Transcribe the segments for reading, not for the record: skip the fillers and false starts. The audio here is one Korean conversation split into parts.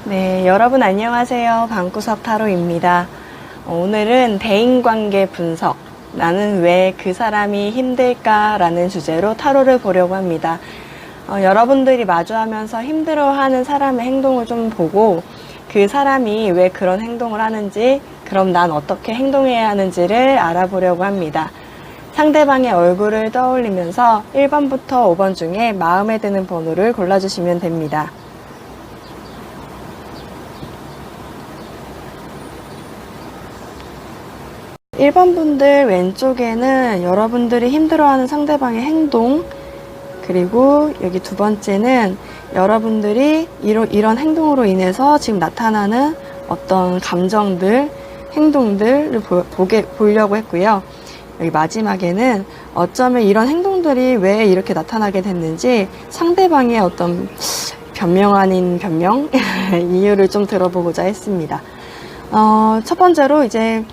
네, 여러분 안녕하세요. 방구석 타로입니다. 오늘은 대인관계 분석, 나는 왜 그 사람이 힘들까라는 주제로 타로를 보려고 합니다. 여러분들이 마주하면서 힘들어하는 사람의 행동을 좀 보고 그 사람이 왜 그런 행동을 하는지, 그럼 난 어떻게 행동해야 하는지를 알아보려고 합니다. 상대방의 얼굴을 떠올리면서 1번부터 5번 중에 마음에 드는 번호를 골라주시면 됩니다. 1번 분들 왼쪽에는 여러분들이 힘들어하는 상대방의 행동, 그리고 여기 두 번째는 여러분들이 이런 행동으로 인해서 지금 나타나는 어떤 감정들, 행동들을 보려고 했고요. 여기 마지막에는 어쩌면 이런 행동들이 왜 이렇게 나타나게 됐는지 상대방의 어떤 변명 아닌 변명 이유를 좀 들어보고자 했습니다. 첫 번째로 이제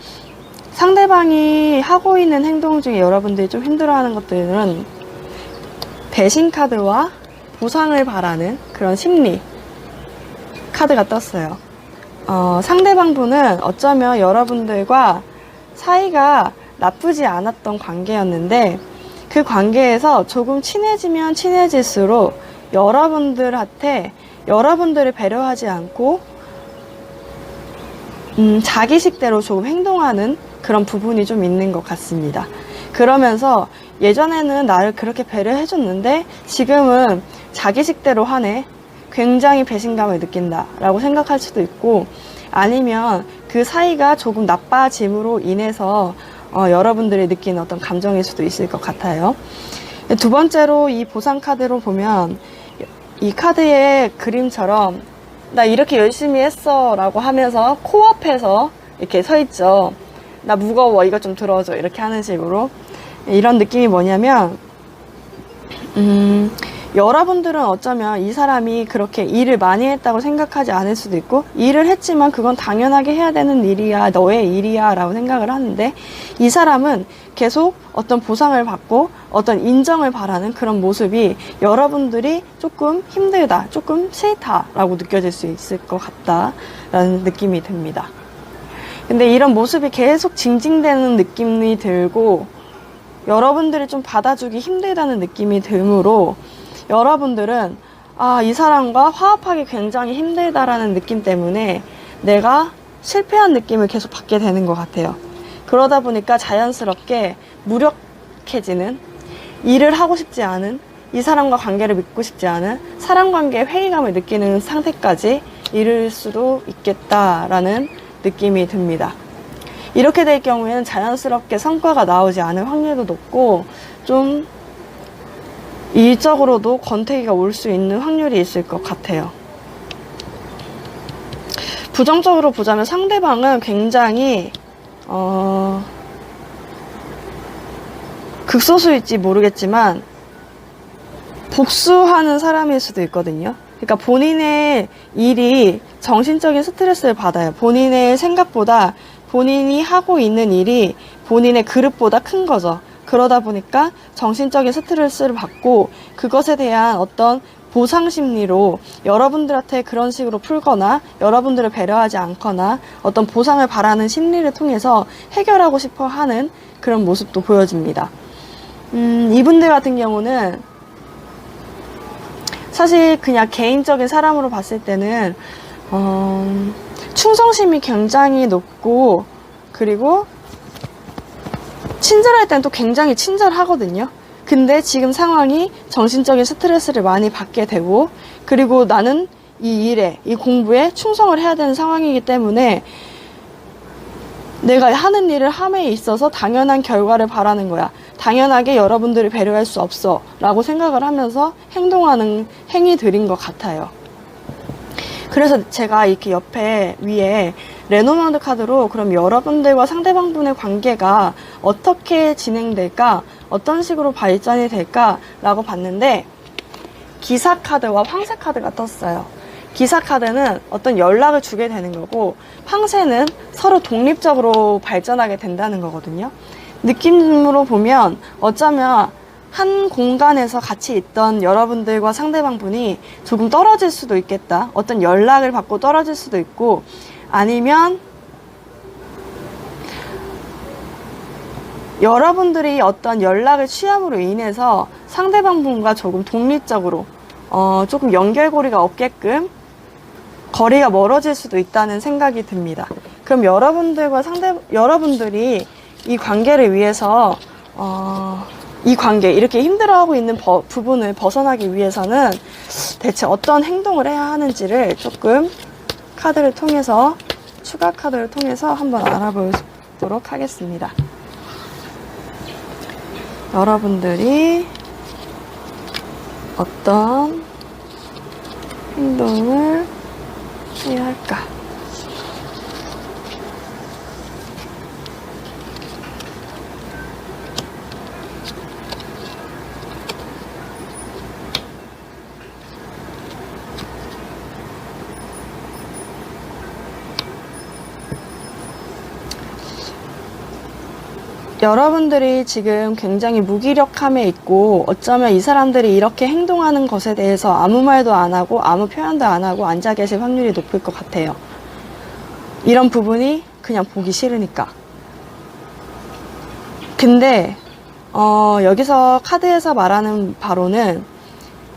상대방이 하고 있는 행동 중에 여러분들이 좀 힘들어하는 것들은 배신 카드와 보상을 바라는 그런 심리 카드가 떴어요. 상대방 분은 어쩌면 여러분들과 사이가 나쁘지 않았던 관계였는데 그 관계에서 조금 친해지면 친해질수록 여러분들한테 여러분들을 배려하지 않고 자기식대로 조금 행동하는 그런 부분이 좀 있는 것 같습니다. 그러면서 예전에는 나를 그렇게 배려해줬는데 지금은 자기식대로 하네, 굉장히 배신감을 느낀다 라고 생각할 수도 있고, 아니면 그 사이가 조금 나빠짐으로 인해서 여러분들이 느끼는 어떤 감정일 수도 있을 것 같아요. 두 번째로 이 보상 카드로 보면 이 카드의 그림처럼 나 이렇게 열심히 했어 라고 하면서 코앞에서 이렇게 서 있죠. 나 무거워, 이거 좀 들어줘, 이렇게 하는 식으로. 이런 느낌이 뭐냐면 여러분들은 어쩌면 이 사람이 그렇게 일을 많이 했다고 생각하지 않을 수도 있고, 일을 했지만 그건 당연하게 해야 되는 일이야, 너의 일이야 라고 생각을 하는데, 이 사람은 계속 어떤 보상을 받고 어떤 인정을 바라는 그런 모습이 여러분들이 조금 힘들다, 조금 싫다 라고 느껴질 수 있을 것 같다 라는 느낌이 듭니다. 근데 이런 모습이 계속 징징대는 느낌이 들고 여러분들이 좀 받아주기 힘들다는 느낌이 들므로 여러분들은 이 사람과 화합하기 굉장히 힘들다라는 느낌 때문에 내가 실패한 느낌을 계속 받게 되는 것 같아요. 그러다 보니까 자연스럽게 무력해지는, 일을 하고 싶지 않은, 이 사람과 관계를 맺고 싶지 않은, 사람 관계에 회의감을 느끼는 상태까지 이를 수도 있겠다라는 느낌이 듭니다. 이렇게 될 경우에는 자연스럽게 성과가 나오지 않을 확률도 높고, 좀 일적으로도 권태기가 올 수 있는 확률이 있을 것 같아요. 부정적으로 보자면 상대방은 굉장히 극소수일지 모르겠지만 복수하는 사람일 수도 있거든요. 그러니까 본인의 일이 정신적인 스트레스를 받아요. 본인의 생각보다 본인이 하고 있는 일이 본인의 그릇보다 큰 거죠. 그러다 보니까 정신적인 스트레스를 받고 그것에 대한 어떤 보상 심리로 여러분들한테 그런 식으로 풀거나 여러분들을 배려하지 않거나 어떤 보상을 바라는 심리를 통해서 해결하고 싶어 하는 그런 모습도 보여집니다. 이분들 같은 경우는 사실 그냥 개인적인 사람으로 봤을 때는 충성심이 굉장히 높고, 그리고 친절할 땐 또 굉장히 친절하거든요. 근데 지금 상황이 정신적인 스트레스를 많이 받게 되고, 그리고 나는 이 일에, 이 공부에 충성을 해야 되는 상황이기 때문에 내가 하는 일을 함에 있어서 당연한 결과를 바라는 거야, 당연하게 여러분들을 배려할 수 없어 라고 생각을 하면서 행동하는 행위들인 것 같아요. 그래서 제가 이렇게 옆에 위에 레노망드 카드로 그럼 여러분들과 상대방분의 관계가 어떻게 진행될까, 어떤 식으로 발전이 될까 라고 봤는데, 기사 카드와 황새 카드가 떴어요. 기사 카드는 어떤 연락을 주게 되는 거고, 황새는 서로 독립적으로 발전하게 된다는 거거든요. 느낌으로 보면 어쩌면 한 공간에서 같이 있던 여러분들과 상대방 분이 조금 떨어질 수도 있겠다. 어떤 연락을 받고 떨어질 수도 있고, 아니면 여러분들이 어떤 연락을 취함으로 인해서 상대방 분과 조금 독립적으로 조금 연결고리가 없게끔 거리가 멀어질 수도 있다는 생각이 듭니다. 그럼 여러분들이 이 관계를 위해서 이 관계, 이렇게 힘들어하고 있는 부분을 벗어나기 위해서는 대체 어떤 행동을 해야 하는지를 조금 카드를 통해서, 추가 카드를 통해서 한번 알아보도록 하겠습니다. 여러분들이 어떤 행동을 해야 할까? 여러분들이 지금 굉장히 무기력함에 있고, 어쩌면 이 사람들이 이렇게 행동하는 것에 대해서 아무 말도 안 하고 아무 표현도 안 하고 앉아 계실 확률이 높을 것 같아요. 이런 부분이 그냥 보기 싫으니까. 근데 여기서 카드에서 말하는 바로는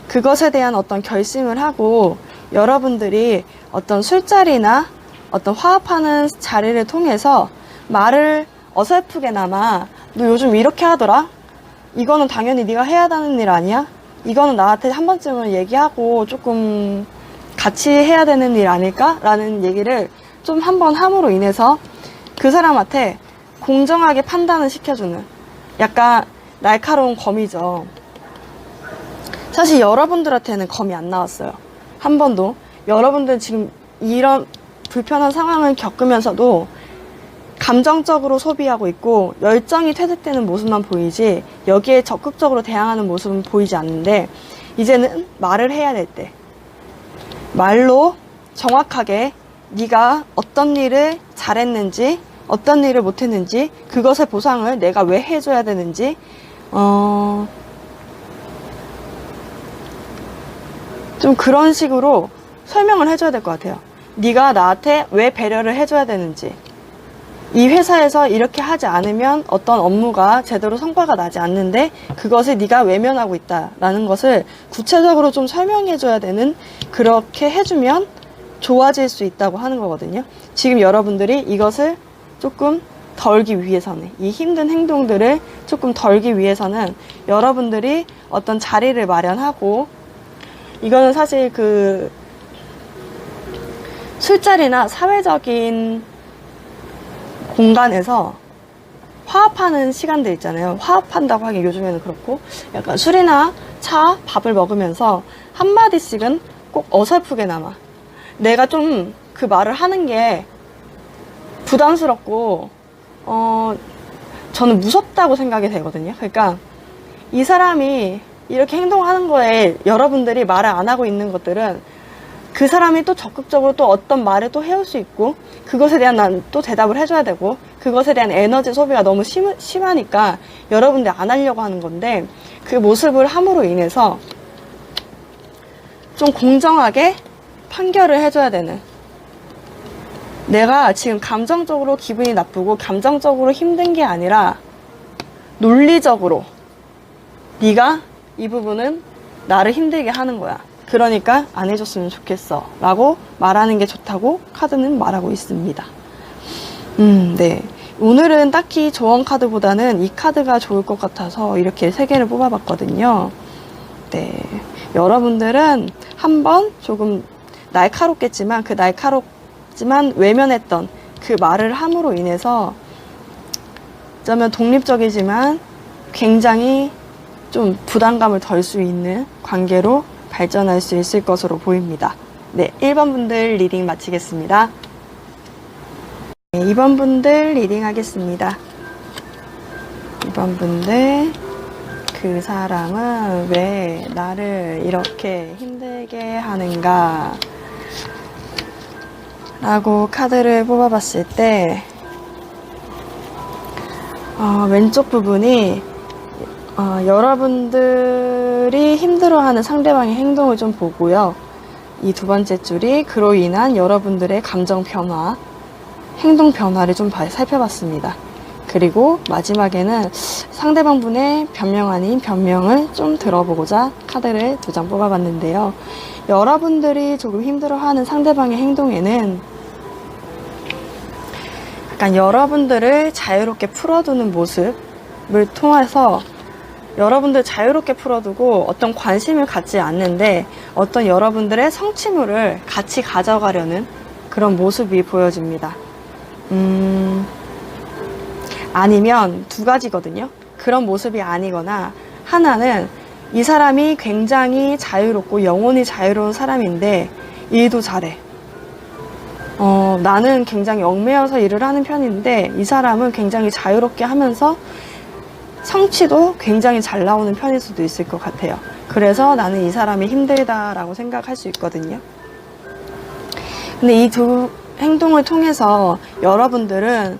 그것에 대한 어떤 결심을 하고, 여러분들이 어떤 술자리나 어떤 화합하는 자리를 통해서 말을 어설프게나마 너 요즘 이렇게 하더라? 이거는 당연히 네가 해야 하는 일 아니야? 이거는 나한테 한 번쯤은 얘기하고 조금 같이 해야 되는 일 아닐까? 라는 얘기를 좀 한번 함으로 인해서 그 사람한테 공정하게 판단을 시켜주는, 약간 날카로운 검이죠. 사실 여러분들한테는 검이 안 나왔어요. 한 번도. 여러분들 지금 이런 불편한 상황을 겪으면서도 감정적으로 소비하고 있고 열정이 퇴색되는 모습만 보이지 여기에 적극적으로 대항하는 모습은 보이지 않는데, 이제는 말을 해야 될 때 말로 정확하게 네가 어떤 일을 잘했는지 어떤 일을 못했는지, 그것의 보상을 내가 왜 해줘야 되는지 좀 그런 식으로 설명을 해줘야 될 것 같아요. 네가 나한테 왜 배려를 해줘야 되는지, 이 회사에서 이렇게 하지 않으면 어떤 업무가 제대로 성과가 나지 않는데 그것을 네가 외면하고 있다라는 것을 구체적으로 좀 설명해줘야 되는, 그렇게 해주면 좋아질 수 있다고 하는 거거든요. 지금 여러분들이 이것을 조금 덜기 위해서는, 이 힘든 행동들을 조금 덜기 위해서는 여러분들이 어떤 자리를 마련하고, 이거는 사실 그 술자리나 사회적인 공간에서 화합하는 시간들 있잖아요. 화합한다고 하기 요즘에는 그렇고, 약간 술이나 차, 밥을 먹으면서 한마디씩은 꼭 어설프게나마 내가 좀 그 말을 하는 게 부담스럽고 저는 무섭다고 생각이 되거든요. 그러니까 이 사람이 이렇게 행동하는 거에 여러분들이 말을 안 하고 있는 것들은 그 사람이 또 적극적으로 또 어떤 말을 또 해올 수 있고, 그것에 대한 난 또 대답을 해줘야 되고, 그것에 대한 에너지 소비가 너무 심하니까 여러분들 안 하려고 하는 건데, 그 모습을 함으로 인해서 좀 공정하게 판결을 해줘야 되는, 내가 지금 감정적으로 기분이 나쁘고 감정적으로 힘든 게 아니라 논리적으로 네가 이 부분은 나를 힘들게 하는 거야. 그러니까 안 해줬으면 좋겠어 라고 말하는 게 좋다고 카드는 말하고 있습니다. 네. 오늘은 딱히 조언 카드보다는 이 카드가 좋을 것 같아서 이렇게 3개를 뽑아봤거든요. 네. 여러분들은 한번 조금 날카롭겠지만, 그 날카롭지만 외면했던 그 말을 함으로 인해서 어쩌면 독립적이지만 굉장히 좀 부담감을 덜 수 있는 관계로 발전할 수 있을 것으로 보입니다. 네, 1번 분들 리딩 마치겠습니다. 네, 2번 분들 리딩 하겠습니다. 2번 분들, 그 사람은 왜 나를 이렇게 힘들게 하는가 라고 카드를 뽑아봤을 때 왼쪽 부분이 여러분들이 힘들어하는 상대방의 행동을 좀 보고요. 이 두 번째 줄이 그로 인한 여러분들의 감정 변화, 행동 변화를 좀 살펴봤습니다. 그리고 마지막에는 상대방 분의 변명 아닌 변명을 좀 들어보고자 카드를 2장 뽑아봤는데요. 여러분들이 조금 힘들어하는 상대방의 행동에는 약간 여러분들을 자유롭게 풀어두는 모습을 통해서 여러분들 자유롭게 풀어두고 어떤 관심을 갖지 않는데 어떤 여러분들의 성취물을 같이 가져가려는 그런 모습이 보여집니다. 아니면 두 가지거든요. 그런 모습이 아니거나 하나는 이 사람이 굉장히 자유롭고 영혼이 자유로운 사람인데 일도 잘해. 나는 굉장히 얽매여서 일을 하는 편인데 이 사람은 굉장히 자유롭게 하면서 성취도 굉장히 잘 나오는 편일 수도 있을 것 같아요. 그래서 나는 이 사람이 힘들다라고 생각할 수 있거든요. 근데 이 두 행동을 통해서 여러분들은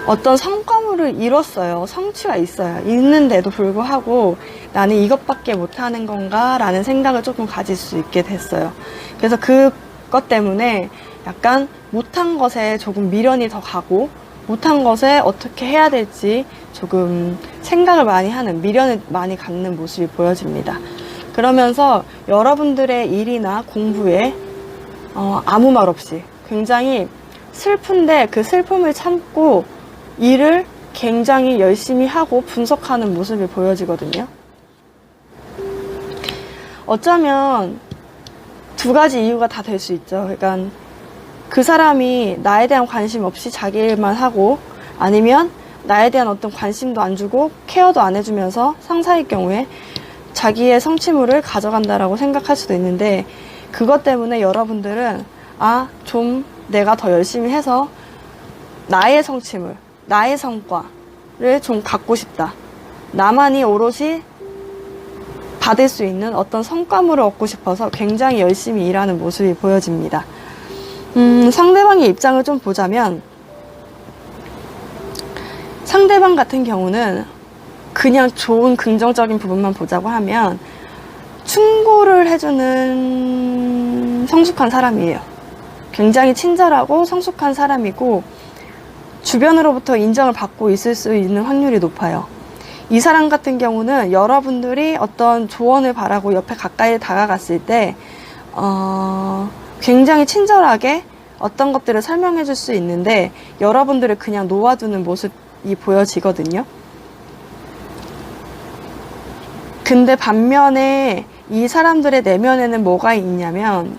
어떤 성과물을 이뤘어요. 성취가 있어요. 있는데도 불구하고 나는 이것밖에 못하는 건가? 라는 생각을 조금 가질 수 있게 됐어요. 그래서 그것 때문에 약간 못한 것에 조금 미련이 더 가고 못한 것에 어떻게 해야 될지 조금 생각을 많이 하는, 미련을 많이 갖는 모습이 보여집니다. 그러면서 여러분들의 일이나 공부에 아무 말 없이 굉장히 슬픈데 그 슬픔을 참고 일을 굉장히 열심히 하고 분석하는 모습이 보여지거든요. 어쩌면 두 가지 이유가 다 될 수 있죠. 그러니까 그 사람이 나에 대한 관심 없이 자기 일만 하고 아니면 나에 대한 어떤 관심도 안 주고 케어도 안 해주면서 상사일 경우에 자기의 성취물을 가져간다라고 생각할 수도 있는데 그것 때문에 여러분들은 좀 내가 더 열심히 해서 나의 성취물, 나의 성과를 좀 갖고 싶다. 나만이 오롯이 받을 수 있는 어떤 성과물을 얻고 싶어서 굉장히 열심히 일하는 모습이 보여집니다. 상대방의 입장을 좀 보자면 상대방 같은 경우는 그냥 좋은 긍정적인 부분만 보자고 하면 충고를 해주는 성숙한 사람이에요. 굉장히 친절하고 성숙한 사람이고 주변으로부터 인정을 받고 있을 수 있는 확률이 높아요. 이 사람 같은 경우는 여러분들이 어떤 조언을 바라고 옆에 가까이 다가갔을 때 굉장히 친절하게 어떤 것들을 설명해 줄 수 있는데 여러분들을 그냥 놓아두는 모습이 보여지거든요. 근데 반면에 이 사람들의 내면에는 뭐가 있냐면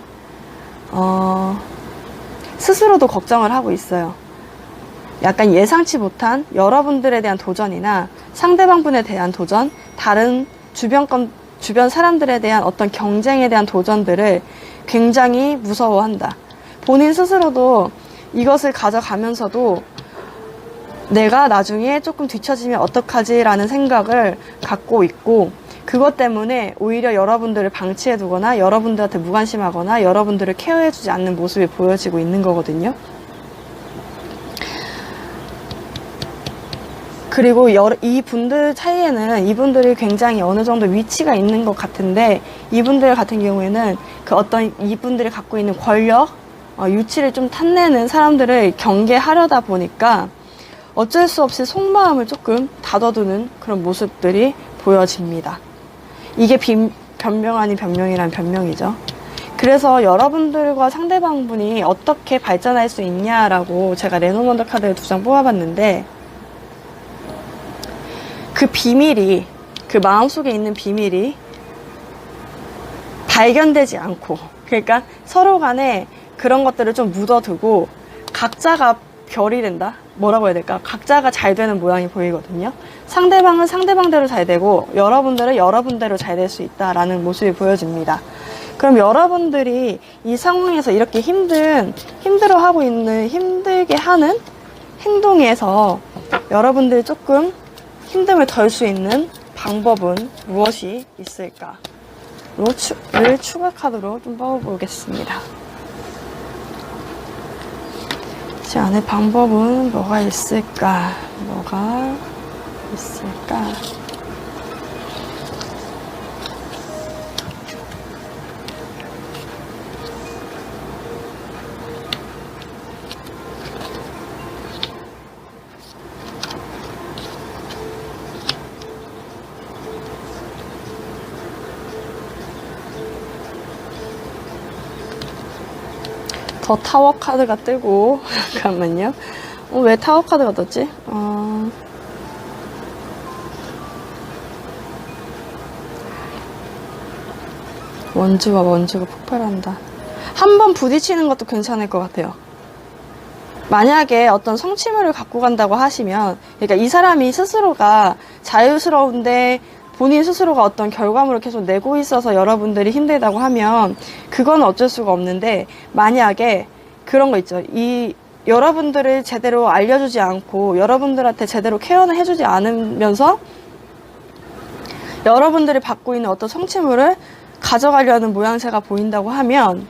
스스로도 걱정을 하고 있어요. 약간 예상치 못한 여러분들에 대한 도전이나 상대방분에 대한 도전, 다른 주변 사람들에 대한 어떤 경쟁에 대한 도전들을 굉장히 무서워한다. 본인 스스로도 이것을 가져가면서도 내가 나중에 조금 뒤처지면 어떡하지? 라는 생각을 갖고 있고 그것 때문에 오히려 여러분들을 방치해두거나 여러분들한테 무관심하거나 여러분들을 케어해주지 않는 모습이 보여지고 있는 거거든요. 그리고 이분들 사이에는 이분들이 굉장히 어느 정도 위치가 있는 것 같은데 이분들 같은 경우에는 그 어떤 이분들이 갖고 있는 권력, 유치를 좀 탐내는 사람들을 경계하려다 보니까 어쩔 수 없이 속마음을 조금 닫아두는 그런 모습들이 보여집니다. 이게 변명 아닌 변명이란 변명이죠. 그래서 여러분들과 상대방분이 어떻게 발전할 수 있냐라고 제가 레노먼더 카드를 2장 뽑아봤는데 그 비밀이, 그 마음속에 있는 비밀이 발견되지 않고 그러니까 서로 간에 그런 것들을 좀 묻어두고 각자가 별이 된다? 뭐라고 해야 될까? 각자가 잘 되는 모양이 보이거든요. 상대방은 상대방대로 잘 되고 여러분들은 여러분대로 잘 될 수 있다라는 모습이 보여집니다. 그럼 여러분들이 이 상황에서 이렇게 힘들어하고 있는, 힘들게 하는 행동에서 여러분들이 조금 힘듦을 덜 수 있는 방법은 무엇이 있을까? 를 추가 카드로 좀 뽑아보겠습니다. 제 안에 방법은 뭐가 있을까? 있을까? 더 타워 카드가 뜨고 잠깐만요. 왜 타워 카드가 떴지? 원주와 원주가 폭발한다. 한번 부딪히는 것도 괜찮을 것 같아요. 만약에 어떤 성취물을 갖고 간다고 하시면, 그러니까 이 사람이 스스로가 자유스러운데 본인 스스로가 어떤 결과물을 계속 내고 있어서 여러분들이 힘들다고 하면 그건 어쩔 수가 없는데, 만약에 그런 거 있죠. 여러분들을 제대로 알려주지 않고 여러분들한테 제대로 케어는 해주지 않으면서 여러분들이 받고 있는 어떤 성취물을 가져가려는 모양새가 보인다고 하면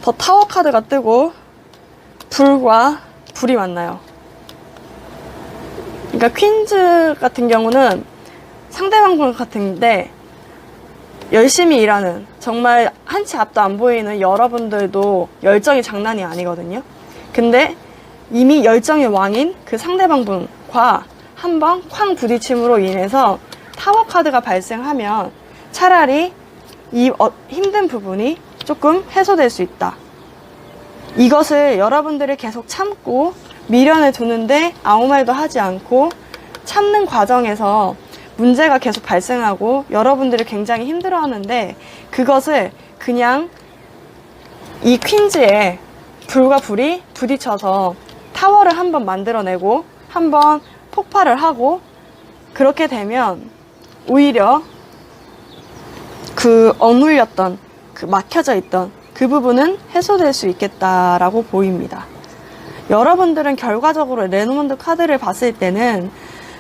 더 타워 카드가 뜨고 불과 불이 만나요. 그러니까 퀸즈 같은 경우는 상대방 같은데 열심히 일하는, 정말 한치 앞도 안 보이는 여러분들도 열정이 장난이 아니거든요. 근데 이미 열정의 왕인 그 상대방 분과 한번 쾅 부딪힘으로 인해서 타워 카드가 발생하면 차라리 이 힘든 부분이 조금 해소될 수 있다. 이것을 여러분들이 계속 참고 미련을 두는데 아무 말도 하지 않고 참는 과정에서 문제가 계속 발생하고 여러분들이 굉장히 힘들어하는데, 그것을 그냥 이 퀸즈에 불과 불이 부딪혀서 타워를 한번 만들어내고 한번 폭발을 하고, 그렇게 되면 오히려 그 억눌렸던, 그 막혀져 있던 그 부분은 해소될 수 있겠다라고 보입니다. 여러분들은 결과적으로 레노먼드 카드를 봤을 때는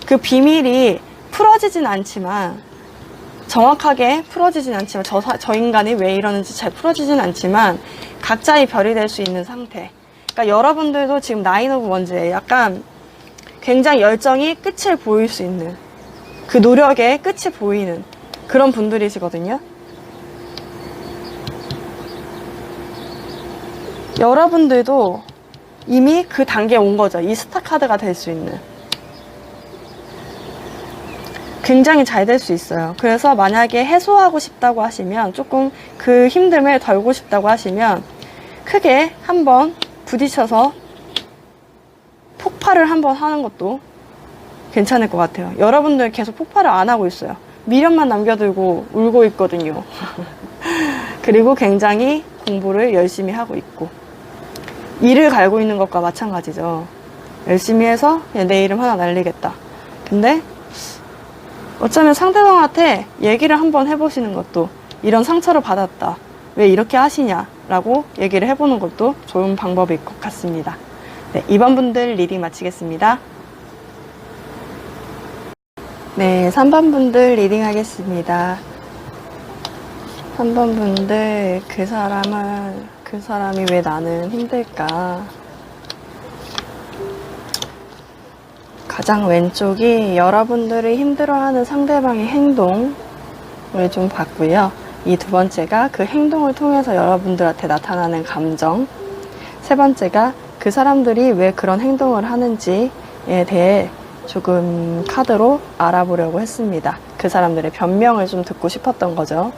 그 비밀이 풀어지진 않지만, 정확하게 풀어지진 않지만, 저 인간이 왜 이러는지 잘 풀어지진 않지만 각자의 별이 될 수 있는 상태. 그러니까 여러분들도 지금 나인 오브 원즈에 약간 굉장히 열정이 끝을 보일 수 있는, 그 노력의 끝이 보이는 그런 분들이시거든요. 여러분들도 이미 그 단계에 온 거죠. 이 스타 카드가 될 수 있는. 굉장히 잘 될 수 있어요. 그래서 만약에 해소하고 싶다고 하시면, 조금 그 힘듦을 덜고 싶다고 하시면 크게 한번 부딪혀서 폭발을 한번 하는 것도 괜찮을 것 같아요. 여러분들 계속 폭발을 안 하고 있어요. 미련만 남겨두고 울고 있거든요. 그리고 굉장히 공부를 열심히 하고 있고, 이를 갈고 있는 것과 마찬가지죠. 열심히 해서 내 이름 하나 날리겠다. 근데 어쩌면 상대방한테 얘기를 한번 해보시는 것도, 이런 상처를 받았다, 왜 이렇게 하시냐라고 얘기를 해보는 것도 좋은 방법일 것 같습니다. 네, 2번 분들 리딩 마치겠습니다. 네, 3번 분들 리딩 하겠습니다. 3번 분들, 그 사람이 왜 나는 힘들까? 가장 왼쪽이 여러분들이 힘들어하는 상대방의 행동을 좀 봤고요. 이 두 번째가 그 행동을 통해서 여러분들한테 나타나는 감정. 세 번째가 그 사람들이 왜 그런 행동을 하는지에 대해 조금 카드로 알아보려고 했습니다. 그 사람들의 변명을 좀 듣고 싶었던 거죠.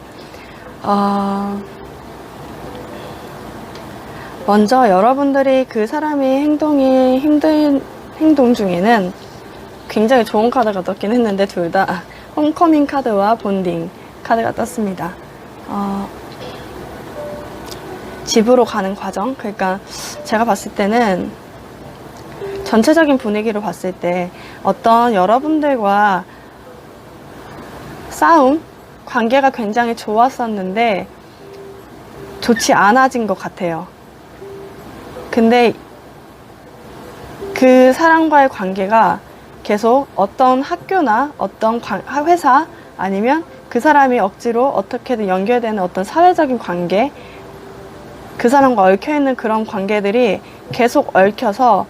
먼저 여러분들이 그 사람의 행동이 힘든 행동 중에는 굉장히 좋은 카드가 떴긴 했는데, 둘 다 홈커밍 카드와 본딩 카드가 떴습니다. 집으로 가는 과정, 그러니까 제가 봤을 때는 전체적인 분위기로 봤을 때 어떤 여러분들과 싸움, 관계가 굉장히 좋았었는데 좋지 않아진 것 같아요. 근데 그 사람과의 관계가 계속 어떤 학교나 어떤 회사, 아니면 그 사람이 억지로 어떻게든 연결되는 어떤 사회적인 관계, 그 사람과 얽혀있는 그런 관계들이 계속 얽혀서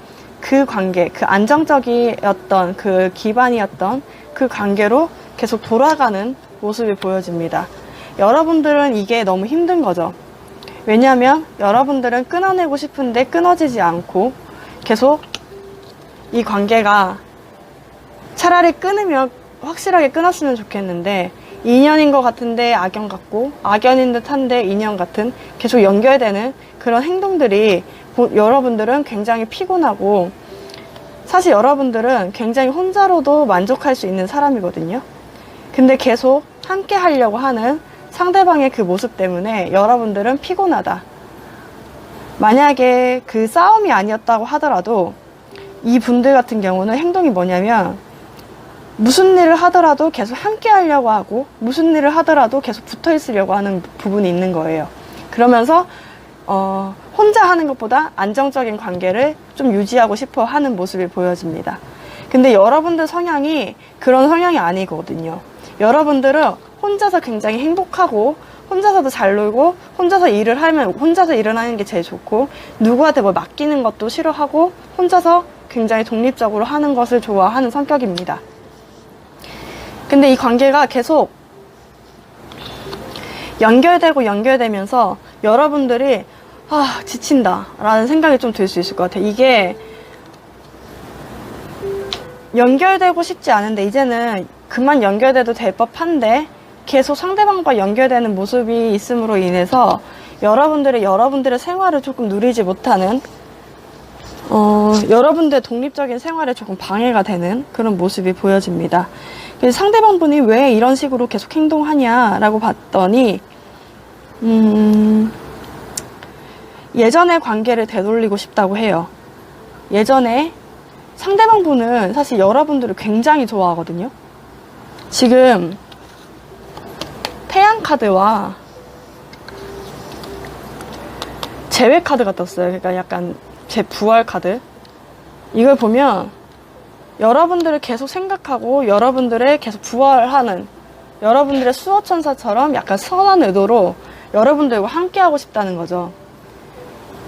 그 관계, 그 안정적이었던 그 기반이었던 그 관계로 계속 돌아가는 모습이 보여집니다. 여러분들은 이게 너무 힘든 거죠. 왜냐하면 여러분들은 끊어내고 싶은데 끊어지지 않고 계속 이 관계가 차라리 끊으면 확실하게 끊었으면 좋겠는데 인연인 것 같은데 악연 같고 악연인 듯한데 인연 같은 계속 연결되는 그런 행동들이 여러분들은 굉장히 피곤하고 사실 여러분들은 굉장히 혼자로도 만족할 수 있는 사람이거든요. 근데 계속 함께 하려고 하는 상대방의 그 모습 때문에 여러분들은 피곤하다. 만약에 그 싸움이 아니었다고 하더라도 이 분들 같은 경우는 행동이 뭐냐면 무슨 일을 하더라도 계속 함께 하려고 하고 무슨 일을 하더라도 계속 붙어 있으려고 하는 부분이 있는 거예요. 그러면서 혼자 하는 것보다 안정적인 관계를 좀 유지하고 싶어 하는 모습이 보여집니다. 근데 여러분들 성향이 그런 성향이 아니거든요. 여러분들은 혼자서 굉장히 행복하고 혼자서도 잘 놀고 혼자서 일을 하면 혼자서 일을 하는 게 제일 좋고 누구한테 뭐 맡기는 것도 싫어하고 혼자서 굉장히 독립적으로 하는 것을 좋아하는 성격입니다. 근데 이 관계가 계속 연결되면서 여러분들이 지친다 라는 생각이 좀 들 수 있을 것 같아요. 이게 연결되고 싶지 않은데 이제는 그만 연결돼도 될 법한데 계속 상대방과 연결되는 모습이 있음으로 인해서 여러분들의 생활을 조금 누리지 못하는 여러분들의 독립적인 생활에 조금 방해가 되는 그런 모습이 보여집니다. 그래서 상대방분이 왜 이런 식으로 계속 행동하냐라고 봤더니 예전의 관계를 되돌리고 싶다고 해요. 예전에 상대방분은 사실 여러분들을 굉장히 좋아하거든요. 지금 태양 카드와 재회 카드가 떴어요. 그러니까 약간 제 부활 카드. 이걸 보면 여러분들을 계속 생각하고 여러분들의 계속 부활하는 여러분들의 수호천사처럼 약간 선한 의도로 여러분들과 함께하고 싶다는 거죠.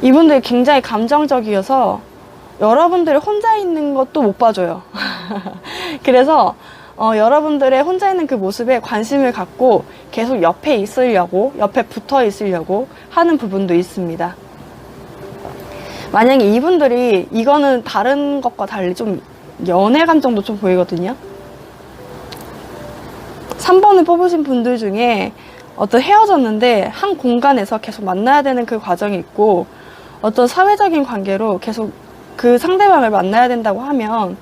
이분들이 굉장히 감정적이어서 여러분들이 혼자 있는 것도 못 봐줘요. 그래서 여러분들의 혼자 있는 그 모습에 관심을 갖고 계속 옆에 있으려고, 옆에 붙어 있으려고 하는 부분도 있습니다. 만약에 이분들이 이거는 다른 것과 달리 좀 연애 감정도 좀 보이거든요. 3번을 뽑으신 분들 중에 어떤 헤어졌는데 한 공간에서 계속 만나야 되는 그 과정이 있고 어떤 사회적인 관계로 계속 그 상대방을 만나야 된다고 하면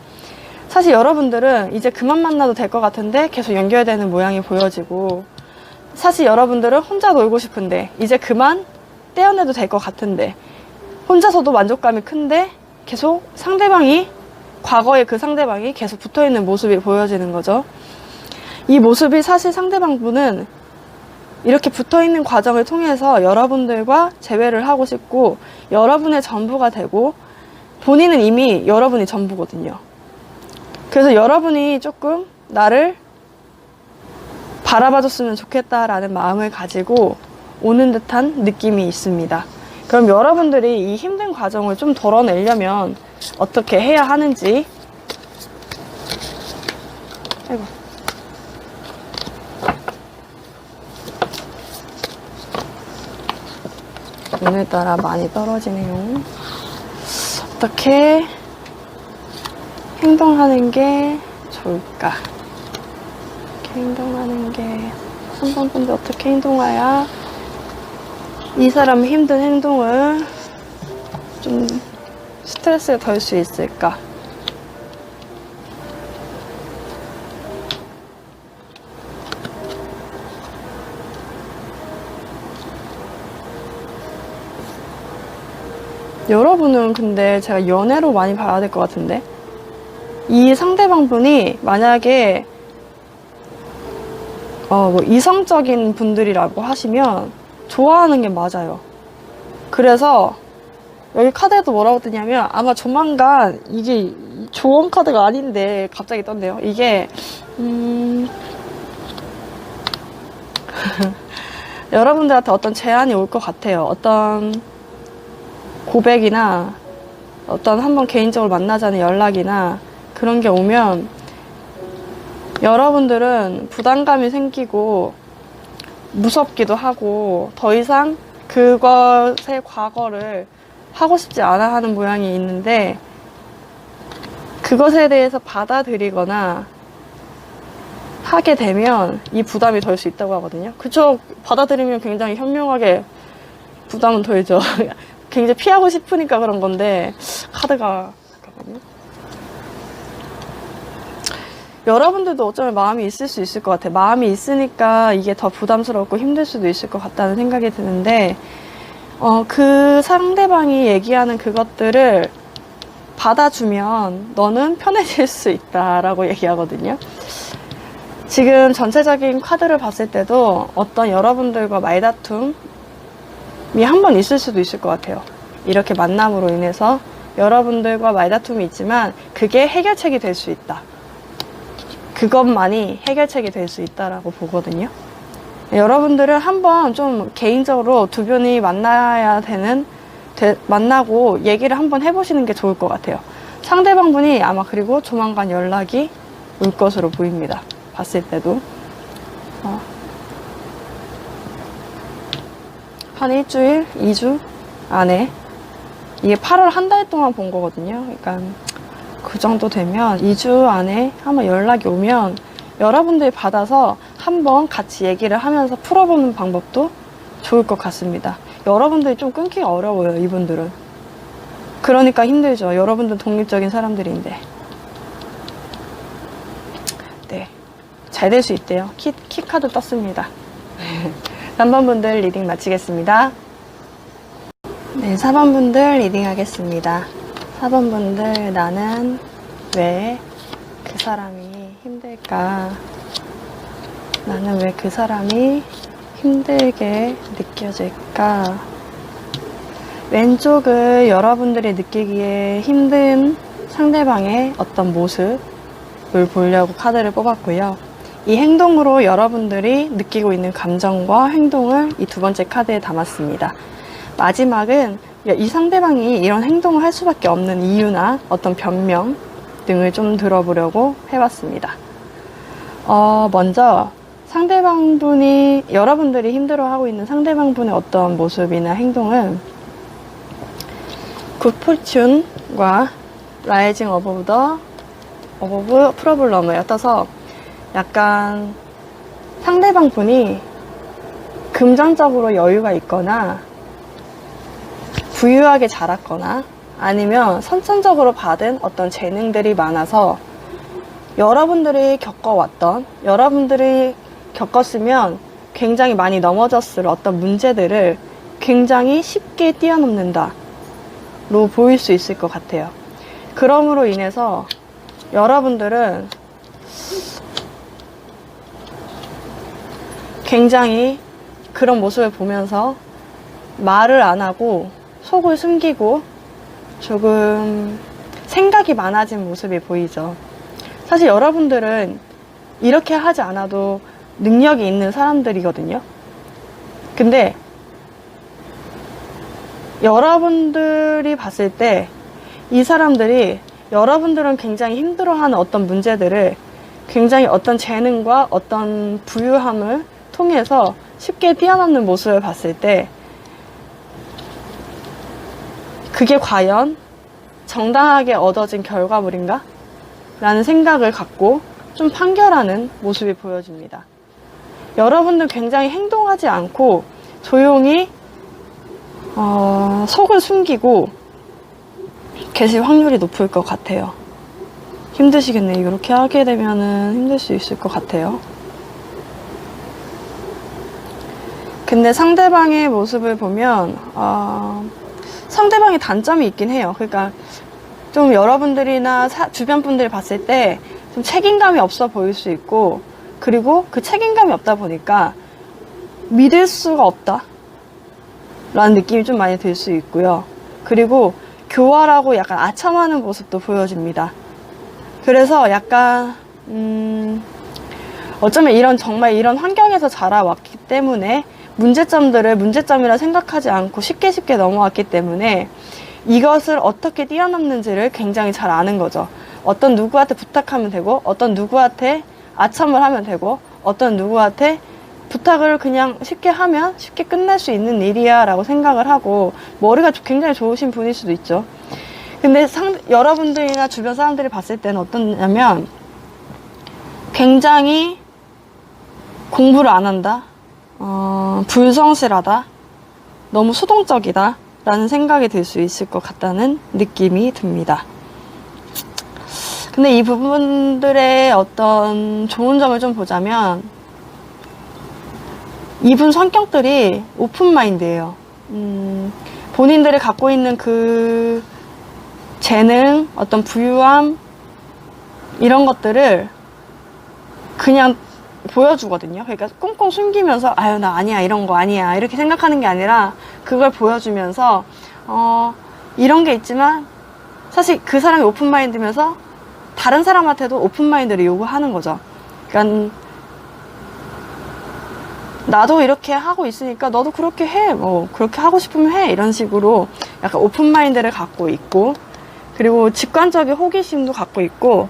사실 여러분들은 이제 그만 만나도 될 것 같은데 계속 연결되는 모양이 보여지고 사실 여러분들은 혼자 놀고 싶은데 이제 그만 떼어내도 될 것 같은데 혼자서도 만족감이 큰데 계속 과거의 그 상대방이 계속 붙어있는 모습이 보여지는 거죠. 이 모습이 사실 상대방분은 이렇게 붙어있는 과정을 통해서 여러분들과 재회를 하고 싶고 여러분의 전부가 되고 본인은 이미 여러분이 전부거든요. 그래서 여러분이 조금 나를 바라봐줬으면 좋겠다라는 마음을 가지고 오는 듯한 느낌이 있습니다. 그럼 여러분들이 이 힘든 과정을 좀 덜어내려면 어떻게 해야 하는지 아이고. 오늘따라 많이 떨어지네요. 어떻게 행동하는 게 좋을까? 어떻게 행동하는 게 3번 분들 어떻게 행동해야 이 사람의 힘든 행동을 좀 스트레스를 덜 수 있을까? 여러분은 근데 제가 연애로 많이 봐야 될 것 같은데 이 상대방 분이 만약에 뭐 이성적인 분들이라고 하시면 좋아하는 게 맞아요. 그래서 여기 카드에도 뭐라고 뜨냐면 아마 조만간 이게 조언 카드가 아닌데 갑자기 떴네요. 이게 여러분들한테 어떤 제안이 올 것 같아요. 어떤 고백이나 어떤 한번 개인적으로 만나자는 연락이나 그런 게 오면 여러분들은 부담감이 생기고 무섭기도 하고 더 이상 그것의 과거를 하고 싶지 않아 하는 모양이 있는데, 그것에 대해서 받아들이거나 하게 되면 이 부담이 덜 수 있다고 하거든요. 그쵸? 받아들이면 굉장히 현명하게 부담은 덜죠. 굉장히 피하고 싶으니까 그런 건데, 카드가 잠깐만요. 여러분들도 어쩌면 마음이 있을 수 있을 것 같아요. 마음이 있으니까 이게 더 부담스럽고 힘들 수도 있을 것 같다는 생각이 드는데, 그 상대방이 얘기하는 그것들을 받아주면 너는 편해질 수 있다라고 얘기하거든요. 지금 전체적인 카드를 봤을 때도 어떤 여러분들과 말다툼이 한 번 있을 수도 있을 것 같아요. 이렇게 만남으로 인해서 여러분들과 말다툼이 있지만 그게 해결책이 될 수 있다. 그것만이 해결책이 될 수 있다라고 보거든요. 여러분들은 한번 좀 개인적으로 두 분이 만나고 얘기를 한번 해보시는 게 좋을 것 같아요. 상대방 분이 아마 그리고 조만간 연락이 올 것으로 보입니다. 봤을 때도. 한 일주일, 2주 안에. 이게 8월 한 달 동안 본 거거든요. 그러니까 그 정도 되면 2주 안에 한번 연락이 오면 여러분들이 받아서 한번 같이 얘기를 하면서 풀어보는 방법도 좋을 것 같습니다. 여러분들이 좀 끊기가 어려워요, 이분들은. 그러니까 힘들죠. 여러분들 독립적인 사람들인데. 네. 잘 될 수 있대요. 키 카드 떴습니다. 3번 분들 리딩 마치겠습니다. 네, 4번 분들 리딩 하겠습니다. 4번 분들, 나는 왜 그 사람이 힘들까? 나는 왜 그 사람이 힘들게 느껴질까? 왼쪽을 여러분들이 느끼기에 힘든 상대방의 어떤 모습을 보려고 카드를 뽑았고요. 이 행동으로 여러분들이 느끼고 있는 감정과 행동을 이 두 번째 카드에 담았습니다. 마지막은 이 상대방이 이런 행동을 할 수밖에 없는 이유나 어떤 변명 등을 좀 들어보려고 해봤습니다. 먼저 상대방분이, 여러분들이 힘들어하고 있는 상대방분의 어떤 모습이나 행동은 굿포춘과 라이징 어버브 프로블럼을 옅어서 약간 상대방분이 금전적으로 여유가 있거나 부유하게 자랐거나 아니면 선천적으로 받은 어떤 재능들이 많아서 여러분들이 여러분들이 겪었으면 굉장히 많이 넘어졌을 어떤 문제들을 굉장히 쉽게 뛰어넘는다로 보일 수 있을 것 같아요. 그럼으로 인해서 여러분들은 굉장히 그런 모습을 보면서 말을 안 하고 속을 숨기고 조금 생각이 많아진 모습이 보이죠. 사실 여러분들은 이렇게 하지 않아도 능력이 있는 사람들이거든요. 근데 여러분들이 봤을 때 이 사람들이, 여러분들은 굉장히 힘들어하는 어떤 문제들을 굉장히 어떤 재능과 어떤 부유함을 통해서 쉽게 뛰어넘는 모습을 봤을 때 그게 과연 정당하게 얻어진 결과물인가? 라는 생각을 갖고 좀 판결하는 모습이 보여집니다. 여러분들 굉장히 행동하지 않고 조용히 속을 숨기고 계실 확률이 높을 것 같아요. 힘드시겠네요. 이렇게 하게 되면은 힘들 수 있을 것 같아요. 근데 상대방의 모습을 보면 상대방의 단점이 있긴 해요. 그러니까 좀 여러분들이나 주변 분들이 봤을 때 좀 책임감이 없어 보일 수 있고, 그리고 그 책임감이 없다 보니까 믿을 수가 없다 라는 느낌이 좀 많이 들 수 있고요. 그리고 교활하고 약간 아첨하는 모습도 보여집니다. 그래서 약간 어쩌면 정말 이런 환경에서 자라왔기 때문에 문제점들을 문제점이라 생각하지 않고 쉽게 넘어왔기 때문에 이것을 어떻게 뛰어넘는지를 굉장히 잘 아는 거죠. 어떤 누구한테 부탁하면 되고, 어떤 누구한테 아첨을 하면 되고, 어떤 누구한테 부탁을 그냥 쉽게 하면 쉽게 끝날 수 있는 일이야 라고 생각을 하고, 머리가 굉장히 좋으신 분일 수도 있죠. 근데 여러분들이나 주변 사람들이 봤을 때는 어떠냐면, 굉장히 공부를 안 한다, 불성실하다, 너무 수동적이다 라는 생각이 들 수 있을 것 같다는 느낌이 듭니다. 근데 이 부분들의 어떤 좋은 점을 좀 보자면, 이분 성격들이 오픈마인드예요. 본인들이 갖고 있는 그 재능, 어떤 부유함, 이런 것들을 그냥 보여주거든요. 그러니까 꽁꽁 숨기면서 아유 나 아니야, 이런 거 아니야, 이렇게 생각하는 게 아니라 그걸 보여주면서 이런 게 있지만 사실 그 사람이 오픈마인드면서 다른 사람한테도 오픈마인드를 요구하는 거죠. 그러니까 나도 이렇게 하고 있으니까 너도 그렇게 해, 뭐 그렇게 하고 싶으면 해, 이런 식으로 약간 오픈마인드를 갖고 있고, 그리고 직관적인 호기심도 갖고 있고,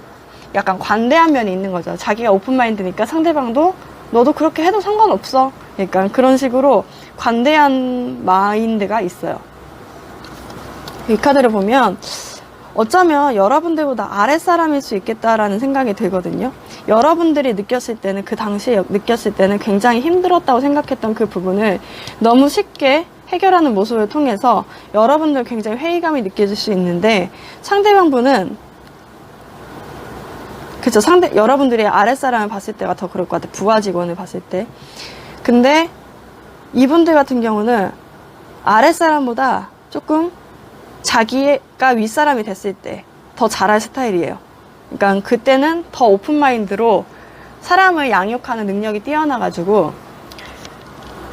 약간 관대한 면이 있는 거죠. 자기가 오픈마인드니까 상대방도 너도 그렇게 해도 상관없어, 그러니까 그런 식으로 관대한 마인드가 있어요. 이 카드를 보면 어쩌면 여러분들보다 아랫사람일 수 있겠다라는 생각이 들거든요. 여러분들이 느꼈을 때는, 그 당시에 느꼈을 때는 굉장히 힘들었다고 생각했던 그 부분을 너무 쉽게 해결하는 모습을 통해서 여러분들 굉장히 회의감이 느껴질 수 있는데, 상대방분은 그쵸, 여러분들이 아랫사람을 봤을 때가 더 그럴 것 같아요. 부하 직원을 봤을 때. 근데 이분들 같은 경우는 아랫사람보다 조금 자기가 윗사람이 됐을 때 더 잘할 스타일이에요. 그러니까 그때는 더 오픈마인드로 사람을 양육하는 능력이 뛰어나가지고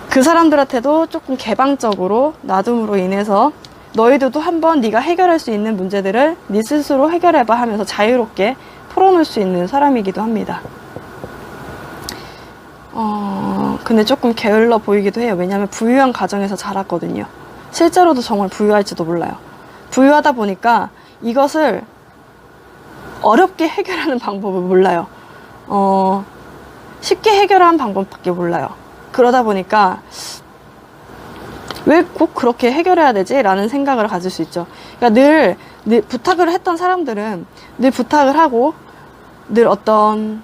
그 사람들한테도 조금 개방적으로 놔둠으로 인해서 너희들도 한번 네가 해결할 수 있는 문제들을 네 스스로 해결해봐 하면서 자유롭게 풀어놓을 수 있는 사람이기도 합니다. 근데 조금 게을러 보이기도 해요. 왜냐하면 부유한 가정에서 자랐거든요. 실제로도 정말 부유할지도 몰라요. 부유하다 보니까 이것을 어렵게 해결하는 방법을 몰라요. 쉽게 해결하는 방법밖에 몰라요. 그러다 보니까 왜 꼭 그렇게 해결해야 되지? 라는 생각을 가질 수 있죠. 그러니까 늘 부탁을 했던 사람들은 늘 부탁을 하고, 늘 어떤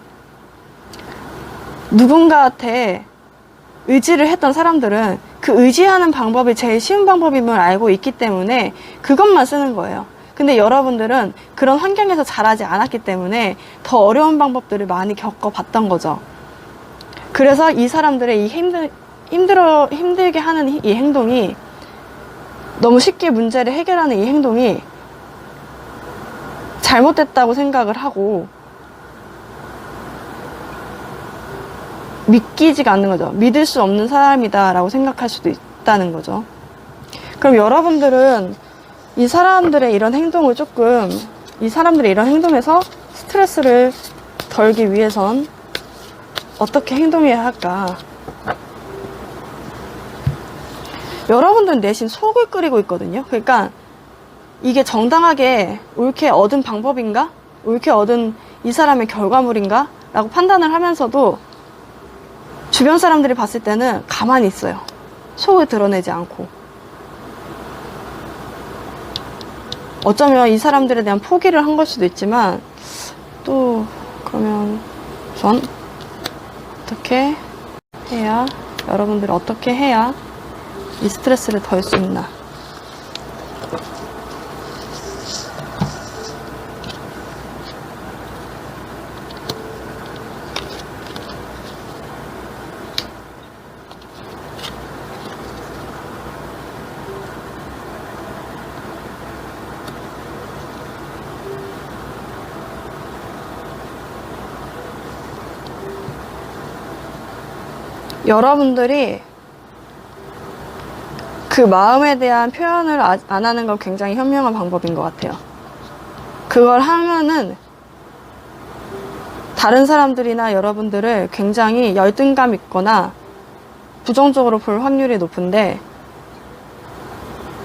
누군가한테 의지를 했던 사람들은 그 의지하는 방법이 제일 쉬운 방법임을 알고 있기 때문에 그것만 쓰는 거예요. 근데 여러분들은 그런 환경에서 자라지 않았기 때문에 더 어려운 방법들을 많이 겪어봤던 거죠. 그래서 이 사람들의 이 힘들게 하는 이 행동이, 너무 쉽게 문제를 해결하는 이 행동이 잘못됐다고 생각을 하고 믿기지가 않는 거죠. 믿을 수 없는 사람이다 라고 생각할 수도 있다는 거죠. 그럼 여러분들은 이 사람들의 이런 행동을 조금, 이 사람들의 이런 행동에서 스트레스를 덜기 위해선 어떻게 행동해야 할까? 여러분들은 내심 속을 끓이고 있거든요. 그러니까 이게 정당하게 옳게 얻은 방법인가? 옳게 얻은 이 사람의 결과물인가? 라고 판단을 하면서도 주변 사람들이 봤을 때는 가만히 있어요. 속을 드러내지 않고. 어쩌면 이 사람들에 대한 포기를 한 걸 수도 있지만, 또 그러면 우선 어떻게 해야, 여러분들이 어떻게 해야 이 스트레스를 덜 수 있나? 여러분들이 그 마음에 대한 표현을 안 하는 건 굉장히 현명한 방법인 것 같아요. 그걸 하면은 다른 사람들이나 여러분들을 굉장히 열등감 있거나 부정적으로 볼 확률이 높은데,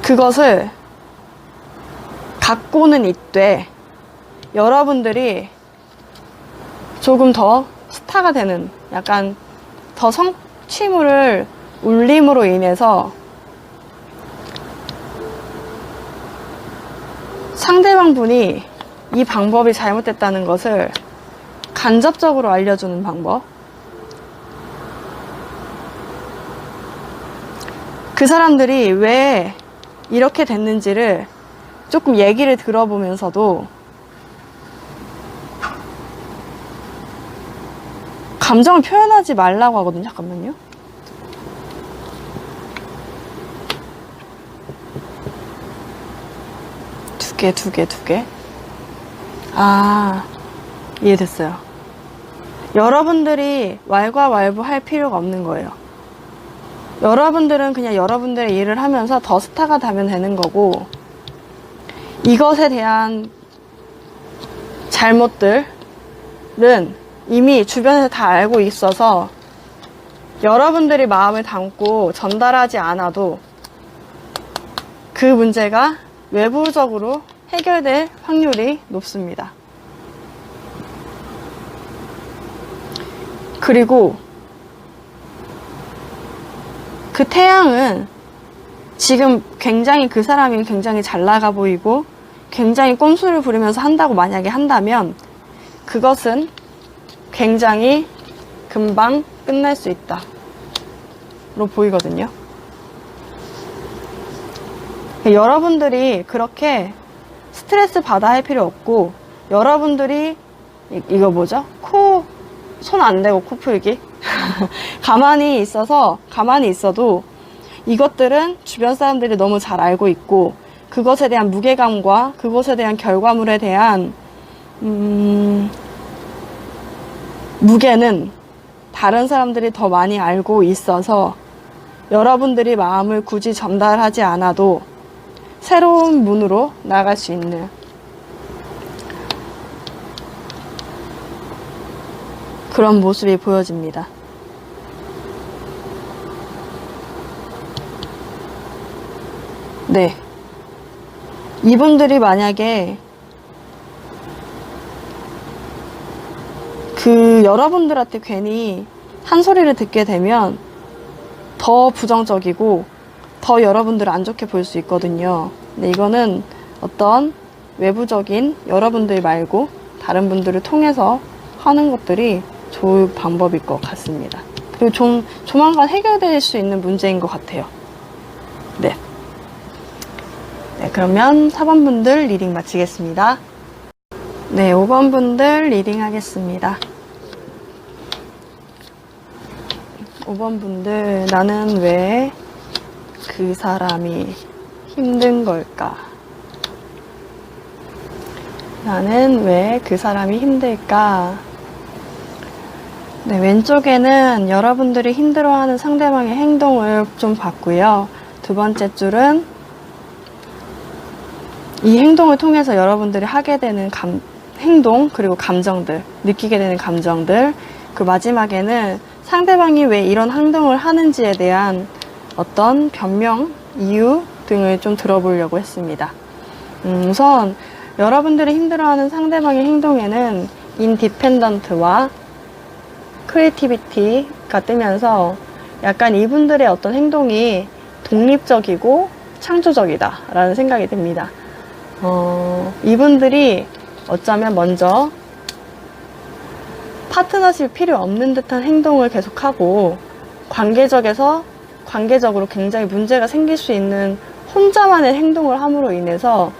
그것을 갖고는 있되 여러분들이 조금 더 스타가 되는, 약간 더 성취물을 울림으로 인해서 상대방 분이 이 방법이 잘못됐다는 것을 간접적으로 알려주는 방법. 그 사람들이 왜 이렇게 됐는지를 조금 얘기를 들어보면서도 감정을 표현하지 말라고 하거든요. 잠깐만요. 두 개. 아, 이해됐어요. 여러분들이 왈가왈부할 필요가 없는 거예요. 여러분들은 그냥 여러분들의 일을 하면서 더 스타가 되면 되는 거고, 이것에 대한 잘못들은 이미 주변에서 다 알고 있어서 여러분들이 마음을 담고 전달하지 않아도 그 문제가 외부적으로 해결될 확률이 높습니다. 그리고 그 태양은 지금 굉장히 그 사람이 굉장히 잘 나가 보이고 굉장히 꼼수를 부리면서 한다고 만약에 한다면 그것은 굉장히 금방 끝날 수 있다 로 보이거든요. 여러분들이 그렇게 스트레스 받아 할 필요 없고, 여러분들이 이거 뭐죠? 손 안 대고 코 풀기? 가만히 있어도 이것들은 주변 사람들이 너무 잘 알고 있고, 그것에 대한 무게감과 그것에 대한 결과물에 대한 무게는 다른 사람들이 더 많이 알고 있어서 여러분들이 마음을 굳이 전달하지 않아도 새로운 문으로 나갈 수 있는 그런 모습이 보여집니다. 네. 이분들이 만약에 여러분들한테 괜히 한 소리를 듣게 되면 더 부정적이고 더 여러분들을 안 좋게 볼 수 있거든요. 근데 이거는 어떤 외부적인 여러분들 말고 다른 분들을 통해서 하는 것들이 좋은 방법일 것 같습니다. 그리고 조만간 해결될 수 있는 문제인 것 같아요. 네. 네, 그러면 4번 분들 리딩 마치겠습니다. 네, 5번 분들 리딩 하겠습니다. 5번 분들, 나는 왜 그 사람이 힘든 걸까? 나는 왜 그 사람이 힘들까? 네, 왼쪽에는 여러분들이 힘들어하는 상대방의 행동을 좀 봤고요. 두 번째 줄은 이 행동을 통해서 여러분들이 하게 되는 행동, 그리고 감정들, 느끼게 되는 감정들, 그 마지막에는 상대방이 왜 이런 행동을 하는지에 대한 어떤 변명, 이유 등을 좀 들어보려고 했습니다. 우선 여러분들이 힘들어하는 상대방의 행동에는 인디펜던트와 크리에이티비티가 뜨면서 약간 이분들의 어떤 행동이 독립적이고 창조적이다 라는 생각이 듭니다. 이분들이 어쩌면 먼저 파트너십이 필요 없는 듯한 행동을 계속하고 관계적으로 굉장히 문제가 생길 수 있는 혼자만의 행동을 함으로 인해서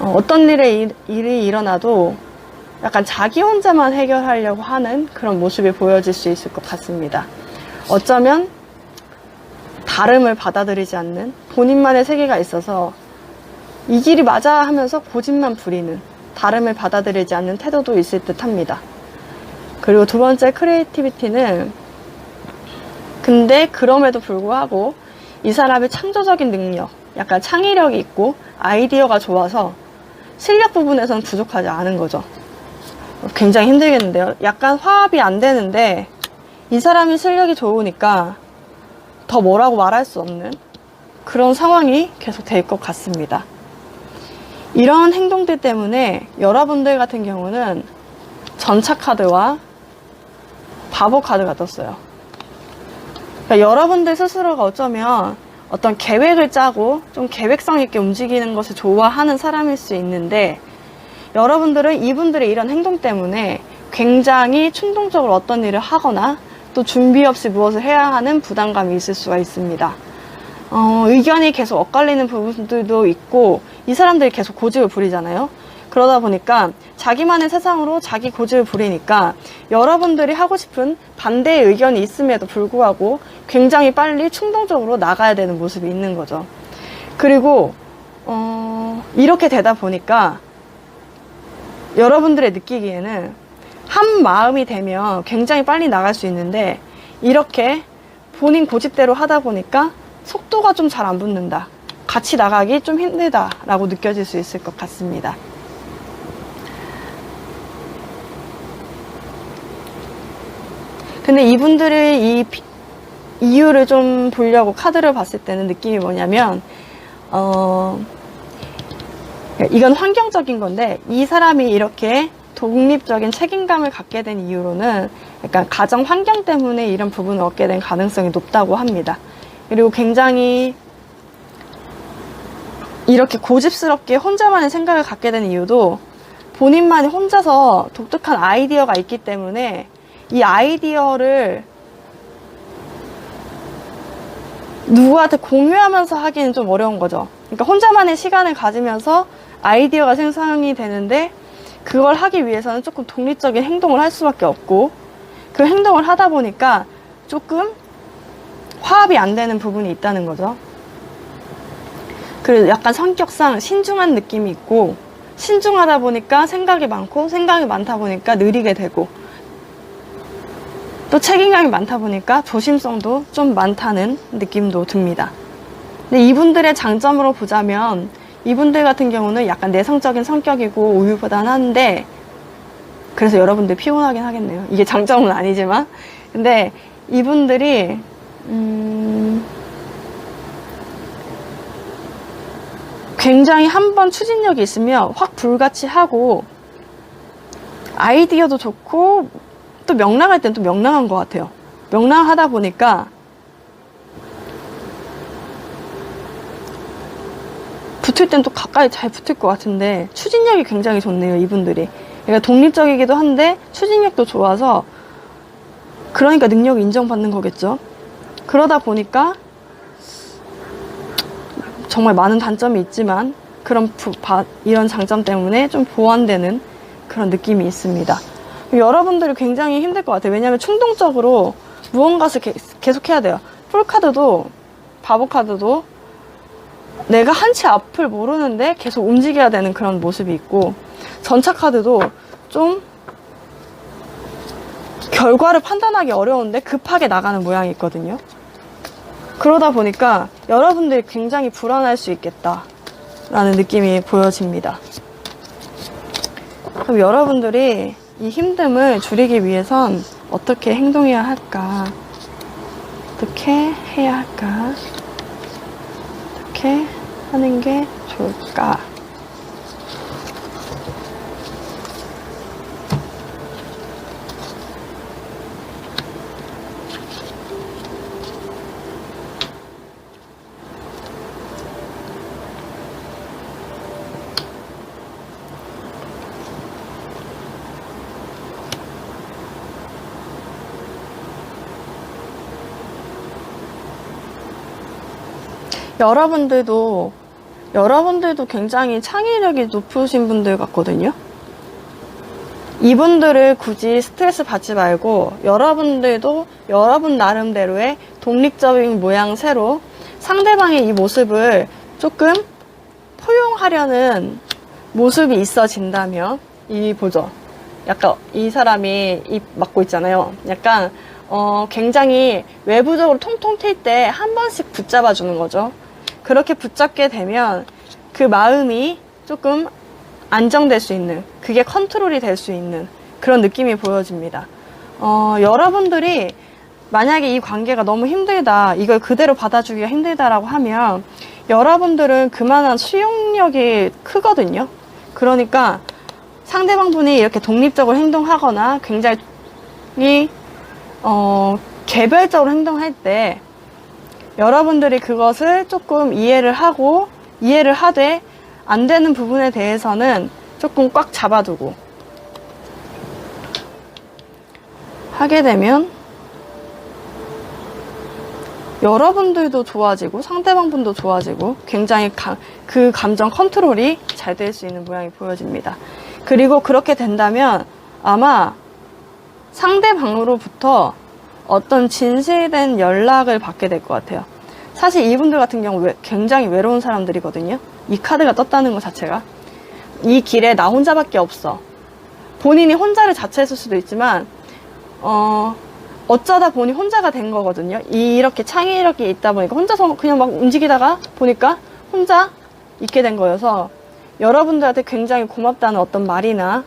어떤 일이 일어나도 약간 자기 혼자만 해결하려고 하는 그런 모습이 보여질 수 있을 것 같습니다. 어쩌면 다름을 받아들이지 않는 본인만의 세계가 있어서 이 길이 맞아 하면서 고집만 부리는, 다름을 받아들이지 않는 태도도 있을 듯 합니다. 그리고 두 번째 크리에이티비티는 근데 그럼에도 불구하고 이 사람의 창조적인 능력, 약간 창의력이 있고 아이디어가 좋아서 실력 부분에서는 부족하지 않은 거죠. 굉장히 힘들겠는데요. 약간 화합이 안 되는데 이 사람이 실력이 좋으니까 더 뭐라고 말할 수 없는 그런 상황이 계속 될 것 같습니다. 이런 행동들 때문에 여러분들 같은 경우는 전차 카드와 바보 카드가 떴어요. 그러니까 여러분들 스스로가 어쩌면 어떤 계획을 짜고 좀 계획성 있게 움직이는 것을 좋아하는 사람일 수 있는데, 여러분들은 이분들의 이런 행동 때문에 굉장히 충동적으로 어떤 일을 하거나 또 준비 없이 무엇을 해야 하는 부담감이 있을 수가 있습니다. 의견이 계속 엇갈리는 부분들도 있고, 이 사람들이 계속 고집을 부리잖아요. 그러다 보니까 자기만의 세상으로 자기 고집을 부리니까 여러분들이 하고 싶은 반대의 의견이 있음에도 불구하고 굉장히 빨리 충동적으로 나가야 되는 모습이 있는 거죠. 그리고 이렇게 되다 보니까 여러분들의 느끼기에는 한 마음이 되면 굉장히 빨리 나갈 수 있는데, 이렇게 본인 고집대로 하다 보니까 속도가 좀 잘 안 붙는다, 같이 나가기 좀 힘들다라고 느껴질 수 있을 것 같습니다. 근데 이분들의 이 이유를 좀 보려고 카드를 봤을 때는 느낌이 뭐냐면, 이건 환경적인 건데, 이 사람이 이렇게 독립적인 책임감을 갖게 된 이유로는 약간 가정 환경 때문에 이런 부분을 얻게 된 가능성이 높다고 합니다. 그리고 굉장히 이렇게 고집스럽게 혼자만의 생각을 갖게 된 이유도 본인만이 혼자서 독특한 아이디어가 있기 때문에 이 아이디어를 누구한테 공유하면서 하기는 좀 어려운 거죠. 그러니까 혼자만의 시간을 가지면서 아이디어가 생성이 되는데, 그걸 하기 위해서는 조금 독립적인 행동을 할 수밖에 없고, 그 행동을 하다 보니까 조금 화합이 안 되는 부분이 있다는 거죠. 그리고 약간 성격상 신중한 느낌이 있고, 신중하다 보니까 생각이 많고, 생각이 많다 보니까 느리게 되고, 또 책임감이 많다 보니까 조심성도 좀 많다는 느낌도 듭니다. 근데 이분들의 장점으로 보자면, 이분들 같은 경우는 약간 내성적인 성격이고 우유부단한데, 그래서 여러분들 피곤하긴 하겠네요. 이게 장점은 아니지만. 근데 이분들이 굉장히 한번 추진력이 있으면 확 불같이 하고, 아이디어도 좋고 또 명랑할 땐 또 명랑한 것 같아요. 명랑하다 보니까 붙을 땐 또 가까이 잘 붙을 것 같은데, 추진력이 굉장히 좋네요, 이분들이. 그러니까 독립적이기도 한데 추진력도 좋아서, 그러니까 능력이 인정받는 거겠죠. 그러다 보니까 정말 많은 단점이 있지만 이런 장점 때문에 좀 보완되는 그런 느낌이 있습니다. 여러분들이 굉장히 힘들 것 같아요. 왜냐하면 충동적으로 무언가를 계속 해야 돼요. 풀카드도 바보카드도 내가 한치 앞을 모르는데 계속 움직여야 되는 그런 모습이 있고, 전차카드도 좀 결과를 판단하기 어려운데 급하게 나가는 모양이 있거든요. 그러다 보니까 여러분들이 굉장히 불안할 수 있겠다라는 느낌이 보여집니다. 그럼 여러분들이 이 힘듦을 줄이기 위해선 어떻게 행동해야 할까? 어떻게 해야 할까? 어떻게 하는 게 좋을까? 여러분들도 굉장히 창의력이 높으신 분들 같거든요. 이분들을 굳이 스트레스 받지 말고, 여러분들도 여러분 나름대로의 독립적인 모양새로 상대방의 이 모습을 조금 포용하려는 모습이 있어진다면, 보죠. 약간 이 사람이 입 막고 있잖아요. 약간 굉장히 외부적으로 통통 튈 때 한 번씩 붙잡아 주는 거죠. 그렇게 붙잡게 되면 그 마음이 조금 안정될 수 있는, 그게 컨트롤이 될 수 있는 그런 느낌이 보여집니다. 여러분들이 만약에 이 관계가 너무 힘들다, 이걸 그대로 받아주기가 힘들다라고 하면, 여러분들은 그만한 수용력이 크거든요. 그러니까 상대방분이 이렇게 독립적으로 행동하거나 굉장히 개별적으로 행동할 때 여러분들이 그것을 조금 이해를 하되 안 되는 부분에 대해서는 조금 꽉 잡아두고 하게 되면 여러분들도 좋아지고 상대방분도 좋아지고 굉장히 그 감정 컨트롤이 잘 될 수 있는 모양이 보여집니다. 그리고 그렇게 된다면 아마 상대방으로부터 어떤 진실된 연락을 받게 될 것 같아요. 사실 이분들 같은 경우 굉장히 외로운 사람들이거든요. 이 카드가 떴다는 것 자체가 이 길에 나 혼자밖에 없어. 본인이 혼자를 자처했을 수도 있지만 어쩌다 보니 혼자가 된 거거든요. 이렇게 창의력이 있다 보니까 혼자서 그냥 막 움직이다가 보니까 혼자 있게 된 거여서 여러분들한테 굉장히 고맙다는 어떤 말이나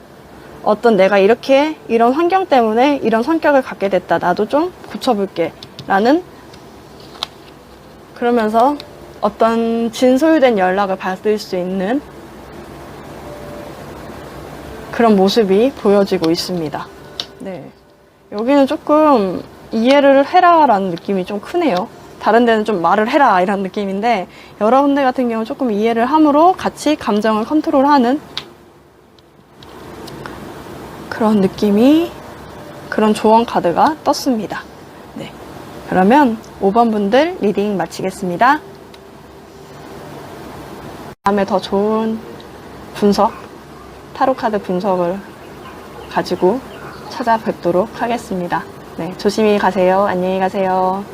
어떤 내가 이런 환경 때문에 이런 성격을 갖게 됐다. 나도 좀 고쳐볼게. 라는 그러면서 어떤 진솔된 연락을 받을 수 있는 그런 모습이 보여지고 있습니다. 네. 여기는 조금 이해를 해라 라는 느낌이 좀 크네요. 다른 데는 좀 말을 해라 이런 느낌인데 여러분들 같은 경우는 조금 이해를 함으로 같이 감정을 컨트롤하는 그런 느낌이 그런 조언 카드가 떴습니다. 네. 그러면 5번 분들 리딩 마치겠습니다. 다음에 더 좋은 분석, 타로 카드 분석을 가지고 찾아뵙도록 하겠습니다. 네, 조심히 가세요. 안녕히 가세요.